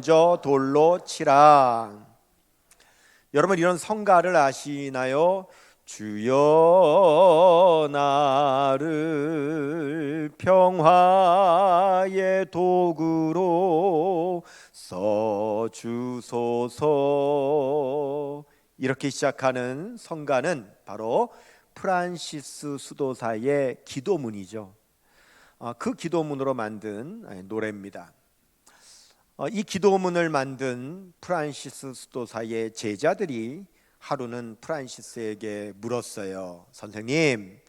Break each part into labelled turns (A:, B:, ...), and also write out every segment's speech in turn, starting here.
A: 먼저 돌로 치라. 여러분 이런 성가를 아시나요? 주여 나를 평화의 도구로 써주소서. 이렇게 시작하는 성가는 바로 프란시스 수도사의 기도문이죠. 그 기도문으로 만든 노래입니다. 이 기도문을 만든 프란시스 수도사의 제자들이 하루는 프란시스에게 물었어요. 선생님은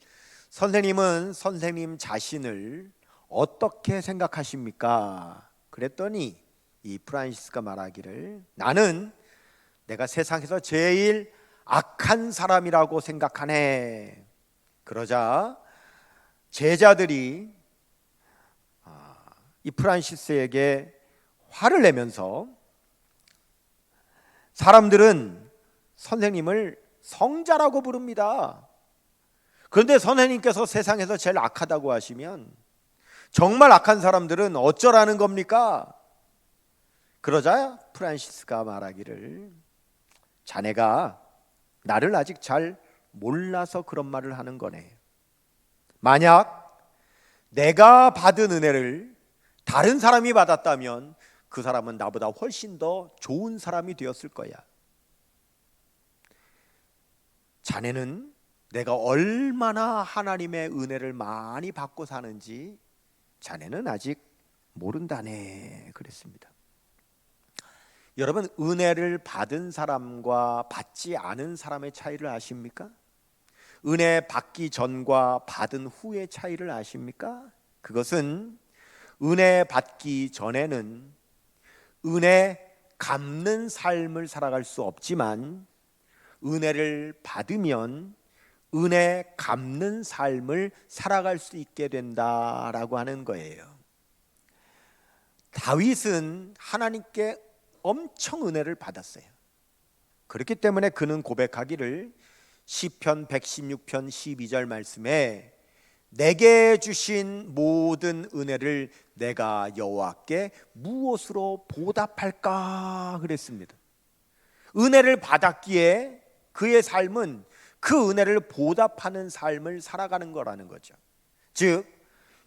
A: 선생님 자신을 어떻게 생각하십니까? 그랬더니 이 프란시스가 말하기를, 나는 내가 세상에서 제일 악한 사람이라고 생각하네. 그러자 제자들이 이 프란시스에게 화를 내면서, 사람들은 선생님을 성자라고 부릅니다. 그런데 선생님께서 세상에서 제일 악하다고 하시면 정말 악한 사람들은 어쩌라는 겁니까? 그러자 프란시스가 말하기를, 자네가 나를 아직 잘 몰라서 그런 말을 하는 거네. 만약 내가 받은 은혜를 다른 사람이 받았다면 그 사람은 나보다 훨씬 더 좋은 사람이 되었을 거야. 자네는 내가 얼마나 하나님의 은혜를 많이 받고 사는지 자네는 아직 모른다네. 그랬습니다. 여러분, 은혜를 받은 사람과 받지 않은 사람의 차이를 아십니까? 은혜 받기 전과 받은 후의 차이를 아십니까? 그것은 은혜 받기 전에는 은혜 갚는 삶을 살아갈 수 없지만, 은혜를 받으면 은혜 갚는 삶을 살아갈 수 있게 된다라고 하는 거예요. 다윗은 하나님께 엄청 은혜를 받았어요. 그렇기 때문에 그는 고백하기를, 시편 116편 12절 말씀에 내게 주신 모든 은혜를 내가 여호와께 무엇으로 보답할까 그랬습니다. 은혜를 받았기에 그의 삶은 그 은혜를 보답하는 삶을 살아가는 거라는 거죠. 즉,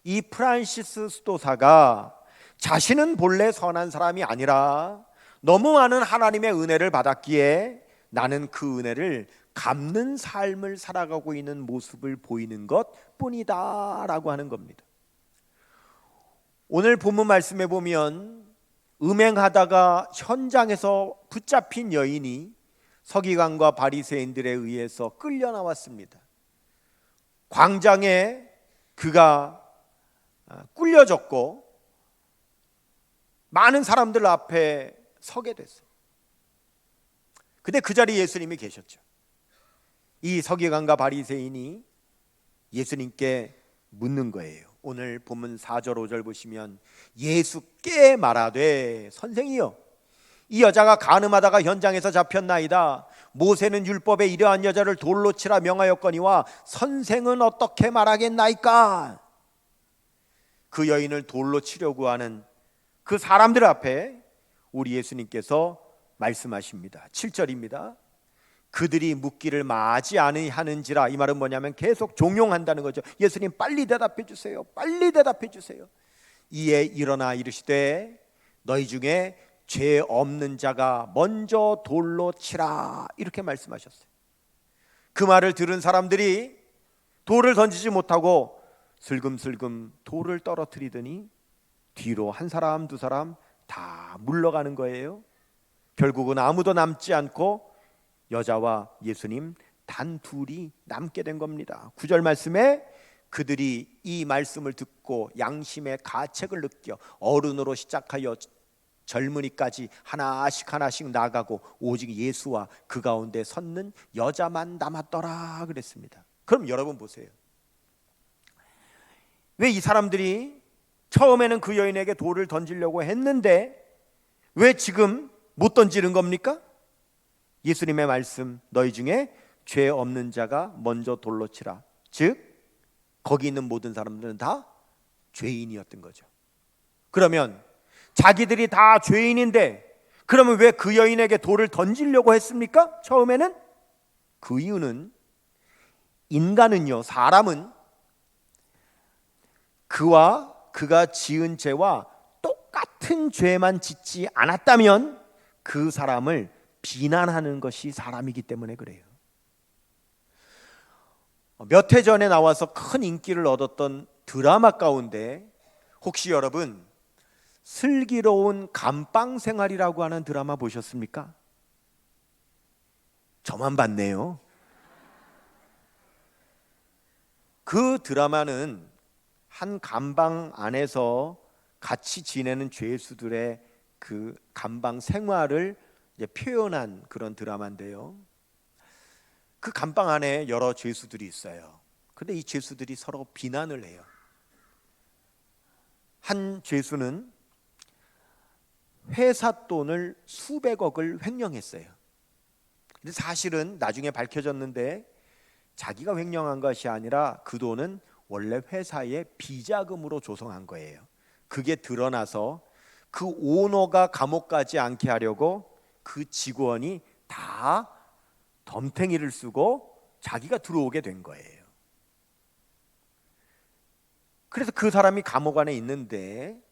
A: 이 프란시스 수도사가 자신은 본래 선한 사람이 아니라 너무 많은 하나님의 은혜를 받았기에 나는 그 은혜를 갚는 삶을 살아가고 있는 모습을 보이는 것 뿐이다 라고 하는 겁니다. 오늘 본문 말씀에 보면 음행하다가 현장에서 붙잡힌 여인이 서기관과 바리새인들에 의해서 끌려 나왔습니다. 광장에 그가 꿀려졌고 많은 사람들 앞에 서게 됐어요. 근데 그 자리에 예수님이 계셨죠. 이 서기관과 바리새인이 예수님께 묻는 거예요. 오늘 본문 4절 5절 보시면, 예수께 말하되 선생이여, 이 여자가 간음하다가 현장에서 잡혔나이다. 모세는 율법에 이러한 여자를 돌로 치라 명하였거니와 선생은 어떻게 말하겠나이까? 그 여인을 돌로 치려고 하는 그 사람들 앞에 우리 예수님께서 말씀하십니다. 7절입니다. 그들이 묻기를 마지 아니하는지라. 이 말은 뭐냐면 계속 종용한다는 거죠. 예수님 빨리 대답해 주세요. 빨리 대답해 주세요. 이에 일어나 이르시되 너희 중에 죄 없는 자가 먼저 돌로 치라. 이렇게 말씀하셨어요. 그 말을 들은 사람들이 돌을 던지지 못하고 슬금슬금 돌을 떨어뜨리더니 뒤로 한 사람 두 사람 다 물러가는 거예요. 결국은 아무도 남지 않고 여자와 예수님 단 둘이 남게 된 겁니다. 9절 말씀에 그들이 이 말씀을 듣고 양심의 가책을 느껴 어른으로 시작하여 젊은이까지 하나씩 나가고 오직 예수와 그 가운데 섰는 여자만 남았더라 그랬습니다. 그럼 여러분 보세요. 왜 이 사람들이 처음에는 그 여인에게 돌을 던지려고 했는데 왜 지금 못 던지는 겁니까? 예수님의 말씀, 너희 중에 죄 없는 자가 먼저 돌로 치라. 즉 거기 있는 모든 사람들은 다 죄인이었던 거죠. 그러면 자기들이 다 죄인인데 그러면 왜 그 여인에게 돌을 던지려고 했습니까? 처음에는 그 이유는 인간은요, 사람은 그가 지은 죄와 똑같은 죄만 짓지 않았다면 그 사람을 비난하는 것이 사람이기 때문에 그래요. 몇 해 전에 나와서 큰 인기를 얻었던 드라마 가운데 혹시 여러분 슬기로운 감방 생활이라고 하는 드라마 보셨습니까? 저만 봤네요. 그 드라마는 한 감방 안에서 같이 지내는 죄수들의 그 감방 생활을 이제 표현한 그런 드라마인데요. 그 감방 안에 여러 죄수들이 있어요. 근데 이 죄수들이 서로 비난을 해요. 한 죄수는 회사 돈을 수백억을 횡령했어요. 근데 사실은 나중에 밝혀졌는데 자기가 횡령한 것이 아니라 그 돈은 원래 회사의 비자금으로 조성한 거예요. 그게 드러나서 그 오너가 감옥 가지 않게 하려고 그 직원이 다 덤탱이를 쓰고 자기가 들어오게 된 거예요. 그래서 그 사람이 감옥 안에 있는데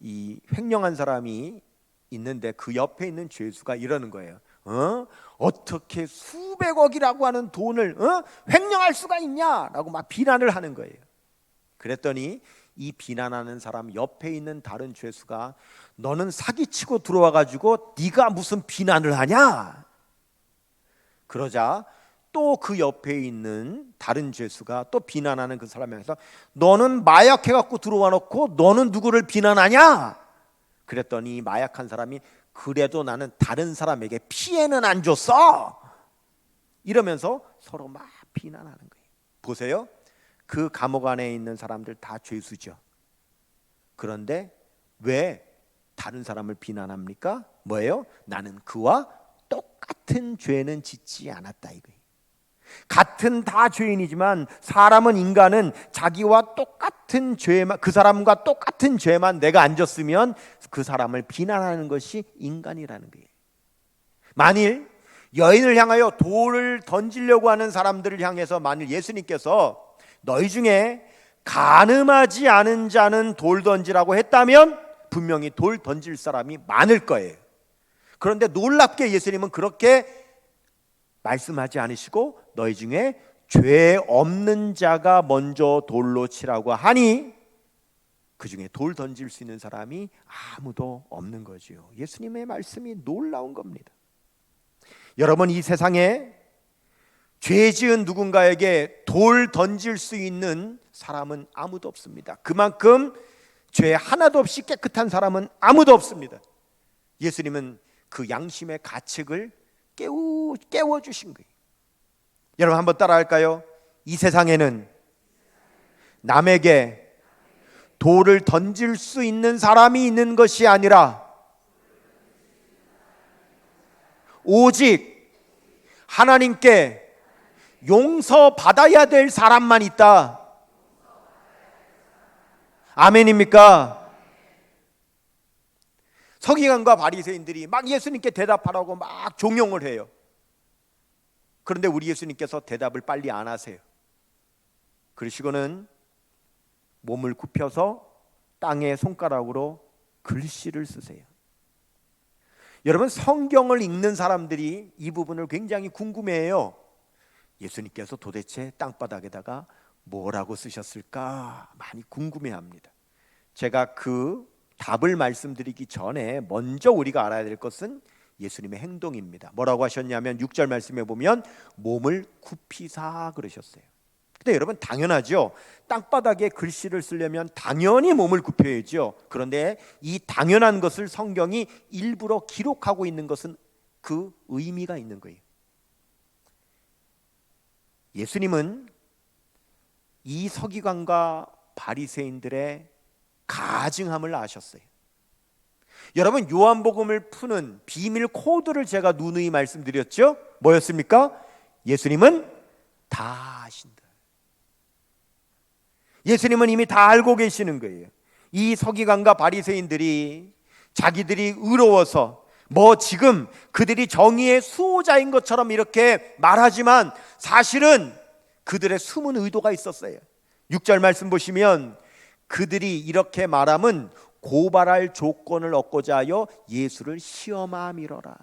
A: 이 횡령한 사람이 있는데 그 옆에 있는 죄수가 이러는 거예요. 어떻게 수백억이라고 하는 돈을 횡령할 수가 있냐라고 막 비난을 하는 거예요. 그랬더니 이 비난하는 사람 옆에 있는 다른 죄수가 너는 사기치고 들어와 가지고 네가 무슨 비난을 하냐? 그러자 또 그 옆에 있는 다른 죄수가 또 비난하는 그 사람에서 너는 마약해 갖고 들어와 놓고 너는 누구를 비난하냐? 그랬더니 마약한 사람이 그래도 나는 다른 사람에게 피해는 안 줬어. 이러면서 서로 막 비난하는 거예요. 보세요. 그 감옥 안에 있는 사람들 다 죄수죠. 그런데 왜 다른 사람을 비난합니까? 뭐예요? 나는 그와 똑같은 죄는 짓지 않았다 이거예요. 같은 다 죄인이지만 사람은 인간은 자기와 똑같은 죄만 그 사람과 똑같은 죄만 내가 안 졌으면 그 사람을 비난하는 것이 인간이라는 거예요. 만일 여인을 향하여 돌을 던지려고 하는 사람들을 향해서 만일 예수님께서 너희 중에 간음하지 않은 자는 돌 던지라고 했다면 분명히 돌 던질 사람이 많을 거예요. 그런데 놀랍게 예수님은 그렇게 말씀하지 않으시고 너희 중에 죄 없는 자가 먼저 돌로 치라고 하니 그 중에 돌 던질 수 있는 사람이 아무도 없는 거지요. 예수님의 말씀이 놀라운 겁니다. 여러분, 이 세상에 죄 지은 누군가에게 돌 던질 수 있는 사람은 아무도 없습니다. 그만큼 죄 하나도 없이 깨끗한 사람은 아무도 없습니다. 예수님은 그 양심의 가책을 깨워주신 거예요. 여러분 한번 따라할까요? 이 세상에는 남에게 돌을 던질 수 있는 사람이 있는 것이 아니라 오직 하나님께 용서받아야 될 사람만 있다. 아멘입니까? 서기관과 바리새인들이 막 예수님께 대답하라고 막 종용을 해요. 그런데 우리 예수님께서 대답을 빨리 안 하세요. 그러시고는 몸을 굽혀서 땅에 손가락으로 글씨를 쓰세요. 여러분, 성경을 읽는 사람들이 이 부분을 굉장히 궁금해해요. 예수님께서 도대체 땅바닥에다가 뭐라고 쓰셨을까 많이 궁금해합니다. 제가 그 답을 말씀드리기 전에 먼저 우리가 알아야 될 것은 예수님의 행동입니다. 뭐라고 하셨냐면 6절 말씀에 보면 몸을 굽히사 그러셨어요. 근데 여러분 당연하죠. 땅바닥에 글씨를 쓰려면 당연히 몸을 굽혀야죠. 그런데 이 당연한 것을 성경이 일부러 기록하고 있는 것은 그 의미가 있는 거예요. 예수님은 이 서기관과 바리새인들의 가증함을 아셨어요. 여러분, 요한복음을 푸는 비밀 코드를 제가 누누이 말씀드렸죠. 뭐였습니까? 예수님은 다 아신다. 예수님은 이미 다 알고 계시는 거예요. 이 서기관과 바리새인들이 자기들이 의로워서 뭐 지금 그들이 정의의 수호자인 것처럼 이렇게 말하지만 사실은 그들의 숨은 의도가 있었어요. 6절 말씀 보시면 그들이 이렇게 말함은 고발할 조건을 얻고자 하여 예수를 시험함이로라.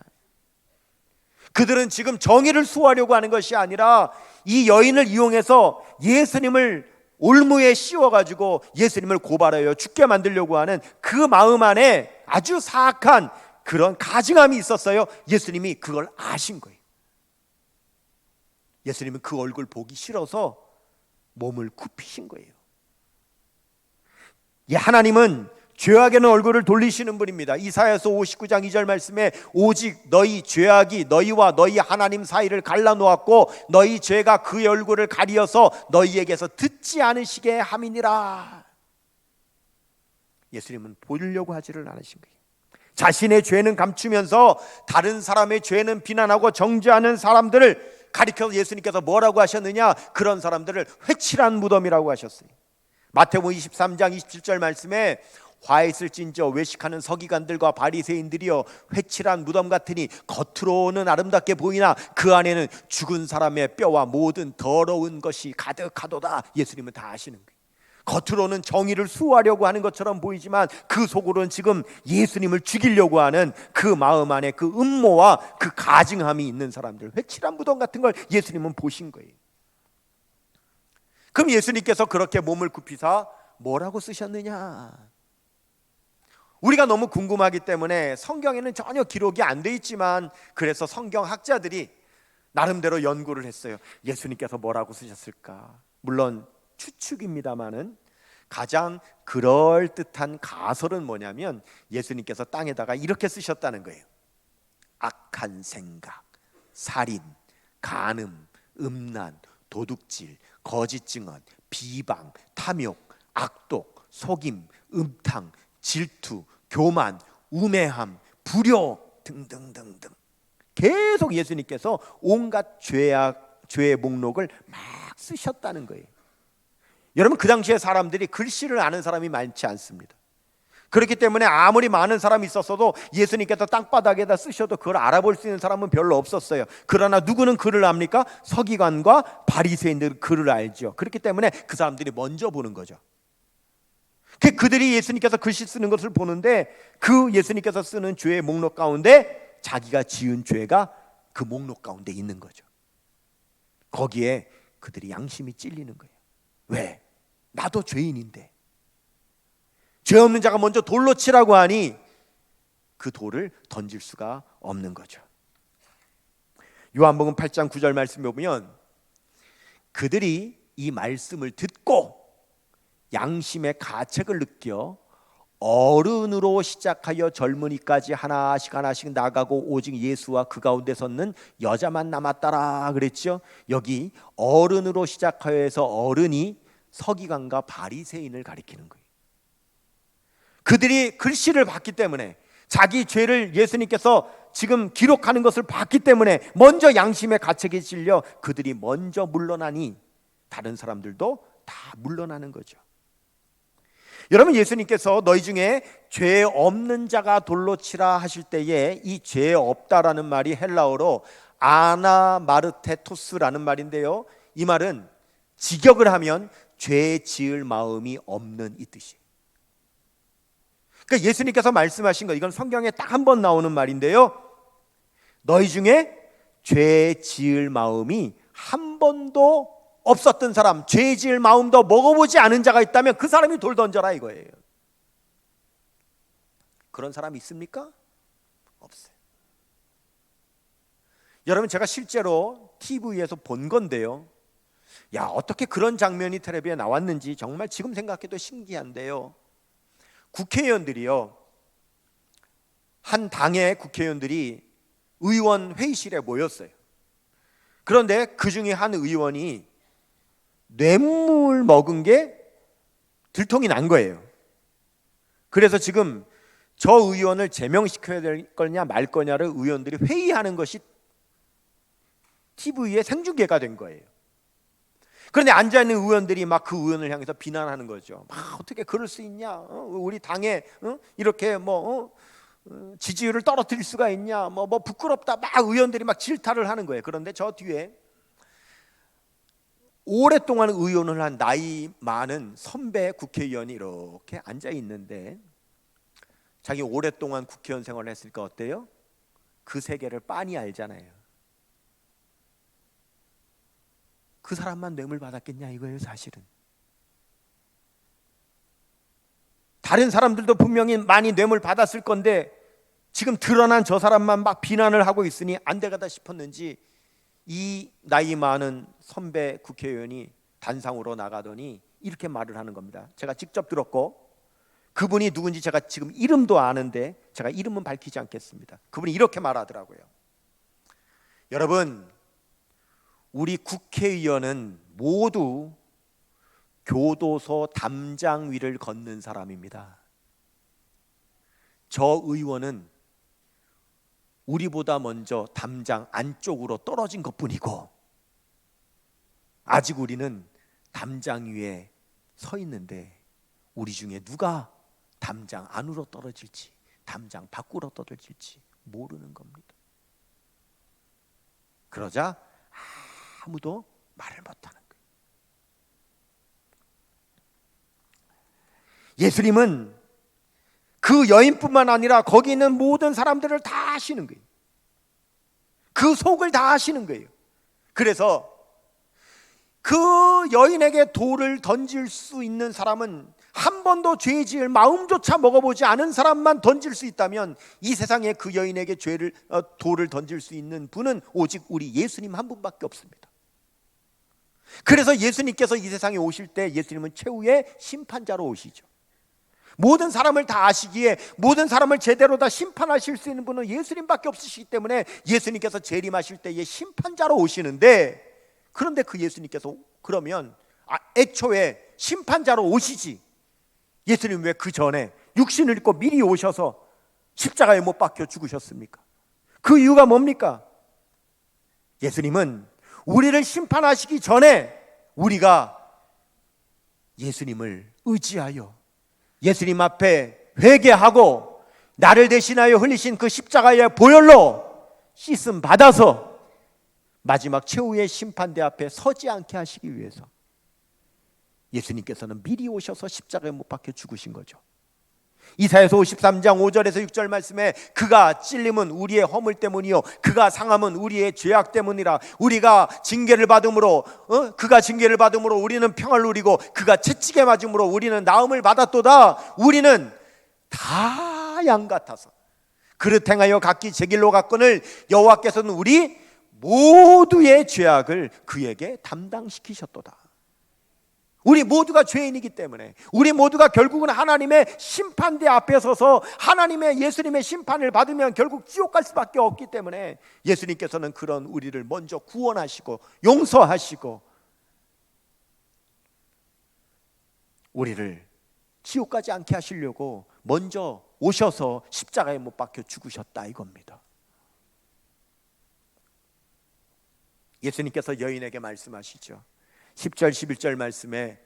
A: 그들은 지금 정의를 수호하려고 하는 것이 아니라 이 여인을 이용해서 예수님을 올무에 씌워가지고 예수님을 고발하여 죽게 만들려고 하는 그 마음 안에 아주 사악한 그런 가증함이 있었어요. 예수님이 그걸 아신 거예요. 예수님은 그 얼굴 보기 싫어서 몸을 굽히신 거예요. 하나님은 죄악에는 얼굴을 돌리시는 분입니다. 이사야서 59장 2절 말씀에 오직 너희 죄악이 너희와 너희 하나님 사이를 갈라놓았고 너희 죄가 그의 얼굴을 가리어서 너희에게서 듣지 않으시게 함이니라. 예수님은 보려고 하지를 않으신 거예요. 자신의 죄는 감추면서 다른 사람의 죄는 비난하고 정죄하는 사람들을 가리켜서 예수님께서 뭐라고 하셨느냐? 그런 사람들을 회칠한 무덤이라고 하셨어요. 마태복음 23장 27절 말씀에 화 있을진저 외식하는 서기관들과 바리새인들이여 회칠한 무덤 같으니 겉으로는 아름답게 보이나 그 안에는 죽은 사람의 뼈와 모든 더러운 것이 가득하도다. 예수님은 다 아시는 거예요. 겉으로는 정의를 수호하려고 하는 것처럼 보이지만 그 속으로는 지금 예수님을 죽이려고 하는 그 마음 안에 그 음모와 그 가증함이 있는 사람들, 회칠한 무덤 같은 걸 예수님은 보신 거예요. 그럼 예수님께서 그렇게 몸을 굽히사 뭐라고 쓰셨느냐? 우리가 너무 궁금하기 때문에 성경에는 전혀 기록이 안 돼 있지만 그래서 성경학자들이 나름대로 연구를 했어요. 예수님께서 뭐라고 쓰셨을까? 물론 추측입니다마는 가장 그럴듯한 가설은 뭐냐면 예수님께서 땅에다가 이렇게 쓰셨다는 거예요. 악한 생각, 살인, 간음, 음란, 도둑질, 거짓 증언, 비방, 탐욕, 악독, 속임, 음탕, 질투, 교만, 우매함, 불효 등등등등 계속 예수님께서 온갖 죄의 목록을 막 쓰셨다는 거예요. 여러분, 그 당시에 사람들이 글씨를 아는 사람이 많지 않습니다. 그렇기 때문에 아무리 많은 사람이 있었어도 예수님께서 땅바닥에다 쓰셔도 그걸 알아볼 수 있는 사람은 별로 없었어요. 그러나 누구는 글을 압니까? 서기관과 바리새인들은 글을 알죠. 그렇기 때문에 그 사람들이 먼저 보는 거죠. 그들이 예수님께서 글씨 쓰는 것을 보는데 그 예수님께서 쓰는 죄의 목록 가운데 자기가 지은 죄가 그 목록 가운데 있는 거죠. 거기에 그들이 양심이 찔리는 거예요. 왜? 나도 죄인인데 죄 없는 자가 먼저 돌로 치라고 하니 그 돌을 던질 수가 없는 거죠. 요한복음 8장 9절 말씀에 보면 그들이 이 말씀을 듣고 양심의 가책을 느껴 어른으로 시작하여 젊은이까지 하나씩 하나씩 나가고 오직 예수와 그 가운데 섰는 여자만 남았더라 그랬죠. 여기 어른으로 시작하여서 어른이 서기관과 바리새인을 가리키는 거예요. 그들이 글씨를 봤기 때문에 자기 죄를 예수님께서 지금 기록하는 것을 봤기 때문에 먼저 양심의 가책에 찔려 그들이 먼저 물러나니 다른 사람들도 다 물러나는 거죠. 여러분, 예수님께서 너희 중에 죄 없는 자가 돌로 치라 하실 때에 이 죄 없다라는 말이 헬라어로 아나마르테토스라는 말인데요, 이 말은 직역을 하면 죄 지을 마음이 없는 이 뜻이에요. 그러니까 예수님께서 말씀하신 거, 이건 성경에 딱 한 번 나오는 말인데요, 너희 중에 죄 지을 마음이 한 번도 없었던 사람, 죄 지을 마음도 먹어보지 않은 자가 있다면 그 사람이 돌 던져라 이거예요. 그런 사람이 있습니까? 없어요. 여러분, 제가 실제로 TV에서 본 건데요, 야, 어떻게 그런 장면이 텔레비에 나왔는지 정말 지금 생각해도 신기한데요, 국회의원들이요, 한 당의 국회의원들이 의원 회의실에 모였어요. 그런데 그 중에 한 의원이 뇌물 먹은 게 들통이 난 거예요. 그래서 지금 저 의원을 제명시켜야 될 거냐 말 거냐를 의원들이 회의하는 것이 TV에 생중계가 된 거예요. 그런데 앉아있는 의원들이 막 그 의원을 향해서 비난하는 거죠. 막 어떻게 그럴 수 있냐, 우리 당에 이렇게 지지율을 떨어뜨릴 수가 있냐, 뭐 부끄럽다, 막 의원들이 막 질타를 하는 거예요. 그런데 저 뒤에 오랫동안 의원을 한 나이 많은 선배 국회의원이 이렇게 앉아 있는데, 자기 오랫동안 국회의원 생활을 했으니까 어때요? 그 세계를 빤히 알잖아요. 그 사람만 뇌물 받았겠냐 이거예요. 사실은 다른 사람들도 분명히 많이 뇌물 받았을 건데 지금 드러난 저 사람만 막 비난을 하고 있으니 안 되겠다 싶었는지 이 나이 많은 선배 국회의원이 단상으로 나가더니 이렇게 말을 하는 겁니다. 제가 직접 들었고 그분이 누군지 제가 지금 이름도 아는데 제가 이름은 밝히지 않겠습니다. 그분이 이렇게 말하더라고요. 여러분, 우리 국회의원은 모두 교도소 담장 위를 걷는 사람입니다. 저 의원은 우리보다 먼저 담장 안쪽으로 떨어진 것뿐이고 아직 우리는 담장 위에 서 있는데 우리 중에 누가 담장 안으로 떨어질지 담장 밖으로 떨어질지 모르는 겁니다. 그러자 아무도 말을 못하는 거예요. 예수님은 그 여인뿐만 아니라 거기 있는 모든 사람들을 다 아시는 거예요. 그 속을 다 아시는 거예요. 그래서 그 여인에게 돌을 던질 수 있는 사람은 한 번도 죄 지을 마음조차 먹어보지 않은 사람만 던질 수 있다면 이 세상에 그 여인에게 돌을 던질 수 있는 분은 오직 우리 예수님 한 분밖에 없습니다. 그래서 예수님께서 이 세상에 오실 때 예수님은 최후의 심판자로 오시죠. 모든 사람을 다 아시기에 모든 사람을 제대로 다 심판하실 수 있는 분은 예수님밖에 없으시기 때문에 예수님께서 재림하실 때의 심판자로 오시는데, 그런데 그 예수님께서 그러면 애초에 심판자로 오시지 예수님 왜 그 전에 육신을 입고 미리 오셔서 십자가에 못 박혀 죽으셨습니까? 그 이유가 뭡니까? 예수님은 우리를 심판하시기 전에 우리가 예수님을 의지하여 예수님 앞에 회개하고 나를 대신하여 흘리신 그 십자가의 보혈로 씻음 받아서 마지막 최후의 심판대 앞에 서지 않게 하시기 위해서 예수님께서는 미리 오셔서 십자가에 못 박혀 죽으신 거죠. 이사야서 53장 5절에서 6절 말씀에 그가 찔림은 우리의 허물 때문이요 그가 상함은 우리의 죄악 때문이라. 우리가 징계를 받음으로 그가 징계를 받음으로 우리는 평화를 누리고 그가 채찍에 맞음으로 우리는 나음을 받았도다. 우리는 다 양 같아서 그릇 행하여 각기 제 길로 갔거늘 여호와께서는 우리 모두의 죄악을 그에게 담당시키셨도다. 우리 모두가 죄인이기 때문에 우리 모두가 결국은 하나님의 심판대 앞에 서서 하나님의 예수님의 심판을 받으면 결국 지옥 갈 수밖에 없기 때문에 예수님께서는 그런 우리를 먼저 구원하시고 용서하시고 우리를 지옥 가지 않게 하시려고 먼저 오셔서 십자가에 못 박혀 죽으셨다 이겁니다. 예수님께서 여인에게 말씀하시죠. 10절 11절 말씀에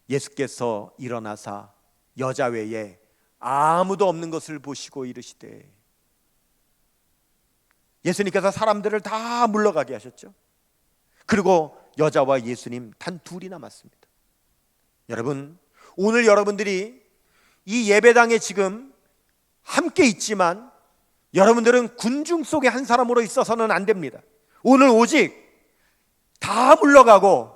A: 예수께서 일어나사 여자 외에 아무도 없는 것을 보시고 이르시되, 예수님께서 사람들을 다 물러가게 하셨죠. 그리고 여자와 예수님 단 둘이 남았습니다. 여러분, 오늘 여러분들이 이 예배당에 지금 함께 있지만 여러분들은 군중 속의 한 사람으로 있어서는 안 됩니다. 오늘 오직 다 물러가고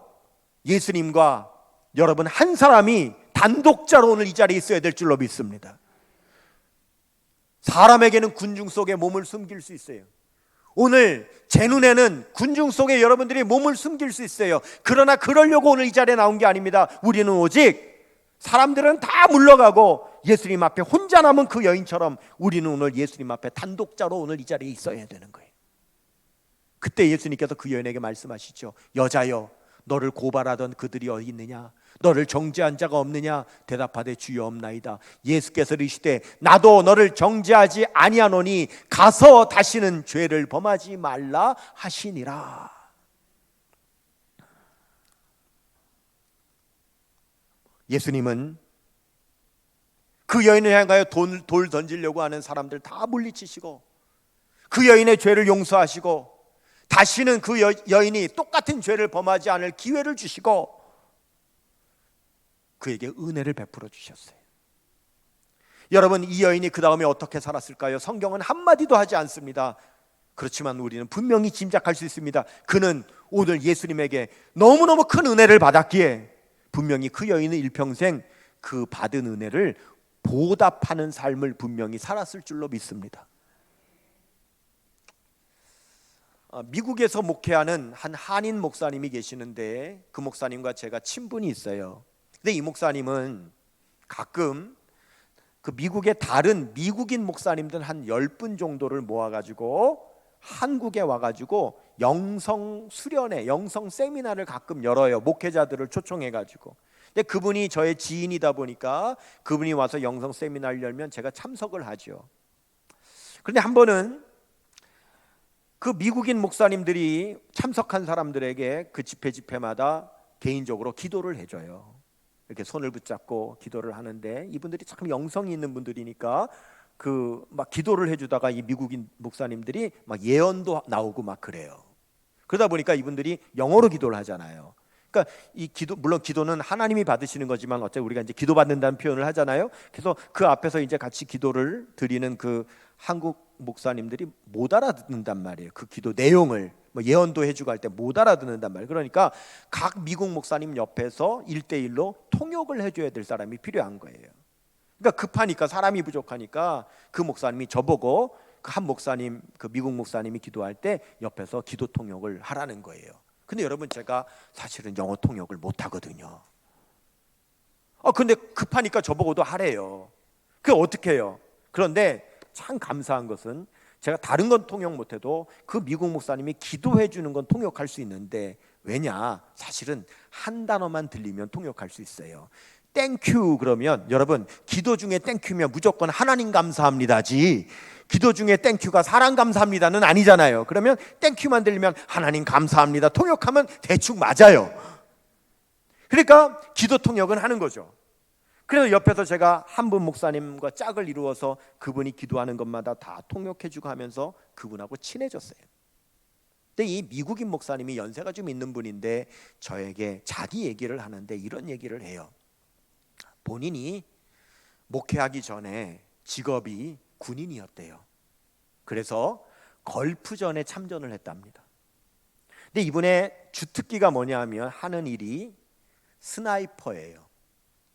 A: 예수님과 여러분 한 사람이 단독자로 오늘 이 자리에 있어야 될 줄로 믿습니다. 사람에게는 군중 속에 몸을 숨길 수 있어요. 오늘 제 눈에는 군중 속에 여러분들이 몸을 숨길 수 있어요. 그러나 그러려고 오늘 이 자리에 나온 게 아닙니다. 우리는 오직 사람들은 다 물러가고 예수님 앞에 혼자 남은 그 여인처럼 우리는 오늘 예수님 앞에 단독자로 오늘 이 자리에 있어야 되는 거예요. 그때 예수님께서 그 여인에게 말씀하시죠. 여자여, 너를 고발하던 그들이 어디 있느냐? 너를 정죄한 자가 없느냐? 대답하되 주여 없나이다. 예수께서 이르시되 나도 너를 정죄하지 아니하노니 가서 다시는 죄를 범하지 말라 하시니라. 예수님은 그 여인을 향하여 돌 던지려고 하는 사람들 다 물리치시고 그 여인의 죄를 용서하시고 다시는 그 여인이 똑같은 죄를 범하지 않을 기회를 주시고 그에게 은혜를 베풀어 주셨어요. 여러분, 이 여인이 그 다음에 어떻게 살았을까요? 성경은 한마디도 하지 않습니다. 그렇지만 우리는 분명히 짐작할 수 있습니다. 그는 오늘 예수님에게 너무너무 큰 은혜를 받았기에 분명히 그 여인은 일평생 그 받은 은혜를 보답하는 삶을 분명히 살았을 줄로 믿습니다. 미국에서 목회하는 한 한인 목사님이 계시는데 그 목사님과 제가 친분이 있어요. 근데 이 목사님은 가끔 그 미국의 다른 미국인 목사님들 한 10분 정도를 모아가지고 한국에 와가지고 영성 수련회, 영성 세미나를 가끔 열어요. 목회자들을 초청해가지고. 근데 그분이 저의 지인이다 보니까 그분이 와서 영성 세미나를 열면 제가 참석을 하죠. 그런데 한 번은 그 미국인 목사님들이 참석한 사람들에게 그 집회마다 개인적으로 기도를 해줘요. 이렇게 손을 붙잡고 기도를 하는데 이분들이 참 영성이 있는 분들이니까 그 막 기도를 해주다가 이 미국인 목사님들이 막 예언도 나오고 막 그래요. 그러다 보니까 이분들이 영어로 기도를 하잖아요. 그러니까 이 기도, 물론 기도는 하나님이 받으시는 거지만 어차피 우리가 이제 기도 받는다는 표현을 하잖아요. 그래서 그 앞에서 이제 같이 기도를 드리는 그 한국 목사님들이 못 알아듣는단 말이에요. 그 기도 내용을 뭐 예언도 해주고 할 때 못 알아듣는단 말이에요. 그러니까 각 미국 목사님 옆에서 1대1로 통역을 해줘야 될 사람이 필요한 거예요. 그러니까 급하니까, 사람이 부족하니까 그 목사님이 저보고 그 한 목사님, 그 미국 목사님이 기도할 때 옆에서 기도 통역을 하라는 거예요. 근데 여러분, 제가 사실은 영어 통역을 못 하거든요. 근데 급하니까 저보고도 하래요. 그게 어떻게 해요? 그런데 참 감사한 것은 제가 다른 건 통역 못해도 그 미국 목사님이 기도해 주는 건 통역할 수 있는데, 왜냐? 사실은 한 단어만 들리면 통역할 수 있어요. 땡큐 그러면, 여러분, 기도 중에 땡큐면 무조건 하나님 감사합니다지, 기도 중에 땡큐가 사람 감사합니다는 아니잖아요. 그러면 땡큐만 들리면 하나님 감사합니다 통역하면 대충 맞아요. 그러니까 기도 통역은 하는 거죠. 그래서 옆에서 제가 한 분 목사님과 짝을 이루어서 그분이 기도하는 것마다 다 통역해주고 하면서 그분하고 친해졌어요. 근데 이 미국인 목사님이 연세가 좀 있는 분인데 저에게 자기 얘기를 하는데 이런 얘기를 해요. 본인이 목회하기 전에 직업이 군인이었대요. 그래서 걸프전에 참전을 했답니다. 근데 이분의 주특기가 뭐냐 하면 하는 일이 스나이퍼예요.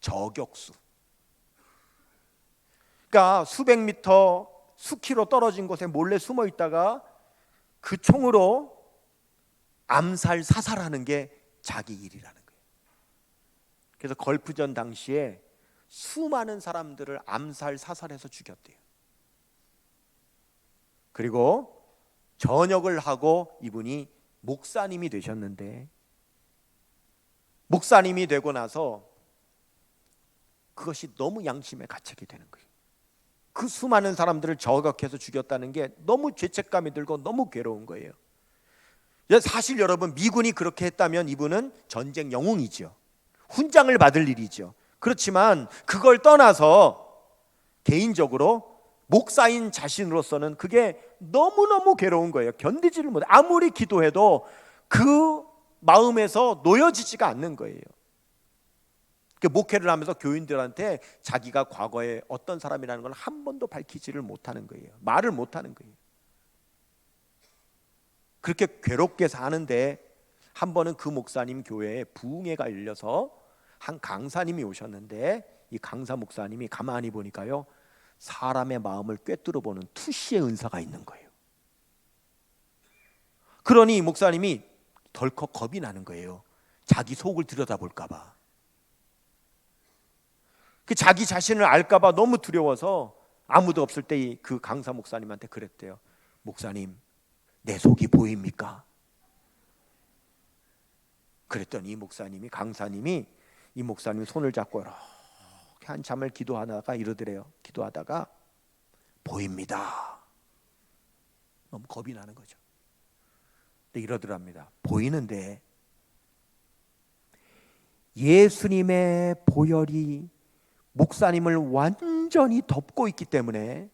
A: 저격수. 그러니까 수백 미터, 수키로 떨어진 곳에 몰래 숨어 있다가 그 총으로 암살, 사살하는 게 자기 일이라는 거예요. 그래서 걸프전 당시에 수많은 사람들을 암살, 사살해서 죽였대요. 그리고 전역을 하고 이분이 목사님이 되셨는데, 목사님이 되고 나서 그것이 너무 양심에 가책이 되는 거예요. 그 수많은 사람들을 저격해서 죽였다는 게 너무 죄책감이 들고 너무 괴로운 거예요. 사실 여러분, 미군이 그렇게 했다면 이분은 전쟁 영웅이죠. 훈장을 받을 일이죠. 그렇지만 그걸 떠나서 개인적으로 목사인 자신으로서는 그게 너무너무 괴로운 거예요. 견디지를 못해. 아무리 기도해도 그 마음에서 놓여지지가 않는 거예요. 목회를 하면서 교인들한테 자기가 과거에 어떤 사람이라는 걸 한 번도 밝히지를 못하는 거예요. 말을 못하는 거예요. 그렇게 괴롭게 사는데 한 번은 그 목사님 교회에 부흥회가 열려서 한 강사님이 오셨는데, 이 강사 목사님이 가만히 보니까요, 사람의 마음을 꿰뚫어 보는 투시의 은사가 있는 거예요. 그러니 이 목사님이 덜컥 겁이 나는 거예요. 자기 속을 들여다볼까 봐. 그 자기 자신을 알까 봐 너무 두려워서 아무도 없을 때 그 강사 목사님한테 그랬대요. 목사님, 내 속이 보입니까? 그랬더니 이 목사님이, 강사님이 이 목사님 손을 잡고 이렇게 한참을 기도하다가 이러더래요. 기도하다가 보입니다. 너무 겁이 나는 거죠. 근데 이러더랍니다. 보이는데 예수님의 보혈이 목사님을 완전히 온전히 덮고 있기 때문에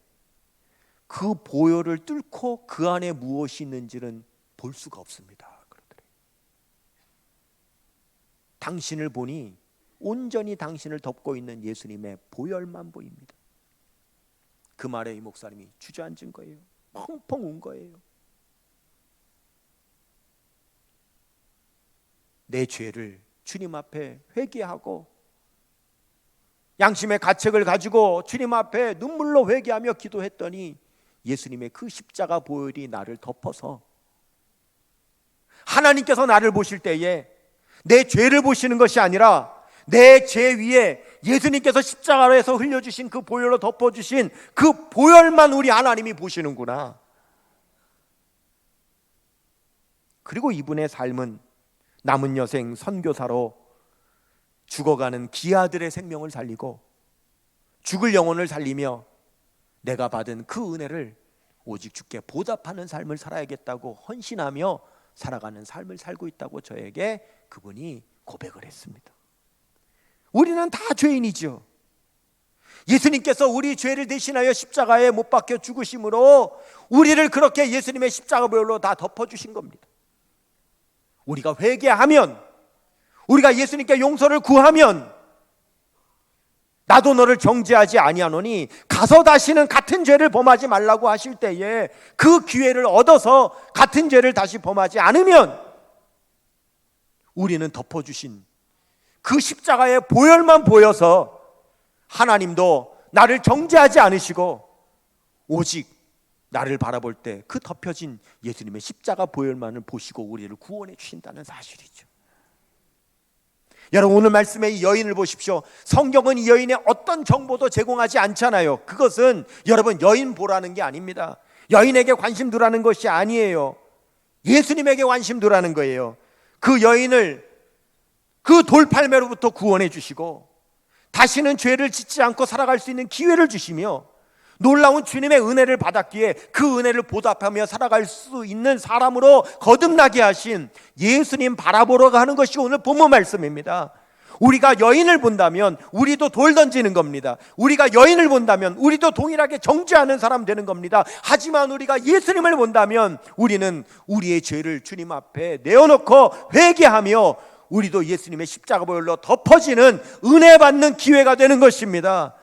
A: 그 보혈을 뚫고 그 안에 무엇이 있는지는 볼 수가 없습니다. 그러더래요. 당신을 보니 온전히 당신을 덮고 있는 예수님의 보혈만 보입니다. 그 말에 이 목사님이 주저앉은 거예요. 펑펑 운 거예요. 내 죄를 주님 앞에 회개하고 양심의 가책을 가지고 주님 앞에 눈물로 회개하며 기도했더니 예수님의 그 십자가 보혈이 나를 덮어서 하나님께서 나를 보실 때에 내 죄를 보시는 것이 아니라 내 죄 위에 예수님께서 십자가에서 흘려주신 그 보혈로 덮어주신 그 보혈만 우리 하나님이 보시는구나. 그리고 이분의 삶은 남은 여생 선교사로 죽어가는 기아들의 생명을 살리고 죽을 영혼을 살리며 내가 받은 그 은혜를 오직 주께 보답하는 삶을 살아야겠다고 헌신하며 살아가는 삶을 살고 있다고 저에게 그분이 고백을 했습니다. 우리는 다 죄인이죠. 예수님께서 우리 죄를 대신하여 십자가에 못 박혀 죽으심으로 우리를 그렇게 예수님의 십자가 보혈로 다 덮어주신 겁니다. 우리가 회개하면, 우리가 예수님께 용서를 구하면 나도 너를 정죄하지 아니하노니 가서 다시는 같은 죄를 범하지 말라고 하실 때에 그 기회를 얻어서 같은 죄를 다시 범하지 않으면 우리는 덮어주신 그 십자가의 보혈만 보여서 하나님도 나를 정죄하지 않으시고 오직 나를 바라볼 때 그 덮여진 예수님의 십자가 보혈만을 보시고 우리를 구원해 주신다는 사실이죠. 여러분, 오늘 말씀의 이 여인을 보십시오. 성경은 이 여인의 어떤 정보도 제공하지 않잖아요. 그것은 여러분 여인 보라는 게 아닙니다. 여인에게 관심 두라는 것이 아니에요. 예수님에게 관심 두라는 거예요. 그 여인을 그 돌팔매로부터 구원해 주시고 다시는 죄를 짓지 않고 살아갈 수 있는 기회를 주시며 놀라운 주님의 은혜를 받았기에 그 은혜를 보답하며 살아갈 수 있는 사람으로 거듭나게 하신 예수님 바라보러 가는 것이 오늘 본문 말씀입니다. 우리가 여인을 본다면 우리도 돌 던지는 겁니다. 우리가 여인을 본다면 우리도 동일하게 정죄하는 사람 되는 겁니다. 하지만 우리가 예수님을 본다면 우리는 우리의 죄를 주님 앞에 내어놓고 회개하며 우리도 예수님의 십자가 보혈로 덮어지는 은혜 받는 기회가 되는 것입니다.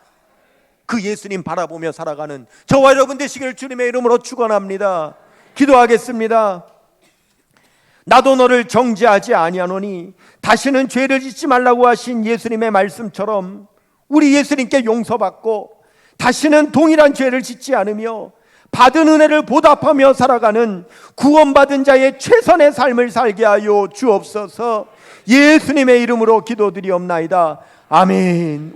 A: 그 예수님 바라보며 살아가는 저와 여러분 되시기를 주님의 이름으로 축원합니다. 기도하겠습니다. 나도 너를 정죄하지 아니하노니 다시는 죄를 짓지 말라고 하신 예수님의 말씀처럼 우리 예수님께 용서받고 다시는 동일한 죄를 짓지 않으며 받은 은혜를 보답하며 살아가는 구원받은 자의 최선의 삶을 살게 하여 주옵소서. 예수님의 이름으로 기도드리옵나이다. 아멘.